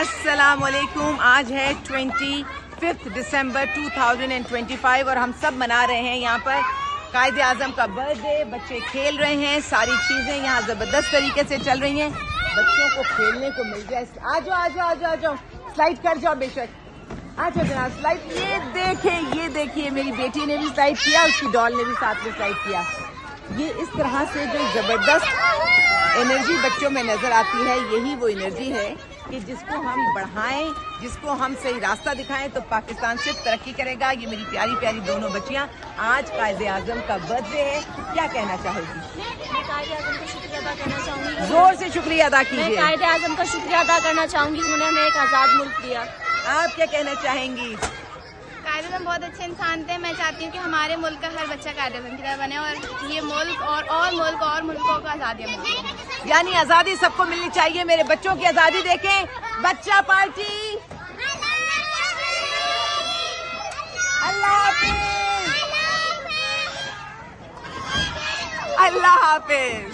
السلام علیکم. آج ہے 25 دسمبر 2025 اور ہم سب منا رہے ہیں یہاں پر قائد اعظم کا برتھ ڈے. بچے کھیل رہے ہیں, ساری چیزیں یہاں زبردست طریقے سے چل رہی ہیں. بچوں کو کھیلنے کو مل جائے. آ جاؤ سلائڈ کر جاؤ, بے شک آ جاؤ جناب سلائڈ. یہ دیکھیے میری بیٹی نے بھی سلائڈ کیا, اس کی ڈال نے بھی ساتھ میں سلائڈ کیا. یہ اس طرح سے جو زبردست انرجی بچوں میں نظر آتی ہے, یہی وہ انرجی ہے کہ جس کو ہم بڑھائیں, جس کو ہم صحیح راستہ دکھائیں تو پاکستان صرف ترقی کرے گا. یہ میری پیاری پیاری دونوں بچیاں, آج قائد اعظم کا برتھ ڈے ہے, کیا کہنا چاہو گی؟ میں قائد اعظم کا شکریہ ادا کرنا چاہوں گی. زور سے شکریہ ادا میں کیجیے. قائد اعظم کا شکریہ ادا کرنا چاہوں گی, انہوں نے ہمیں ایک آزاد ملک دیا. آپ کیا کہنا چاہیں گی؟ قائد اعظم بہت اچھے انسان تھے. میں چاہتی ہوں کہ ہمارے ملک کا ہر بچہ قائد اعظم کی طرح بنے اور یہ ملک اور ملکوں کو آزادیاں ملیں. یعنی آزادی سب کو ملنی چاہیے. میرے بچوں کی آزادی دیکھیں. بچہ پارٹی, اللہ حافظ. اللہ حافظ.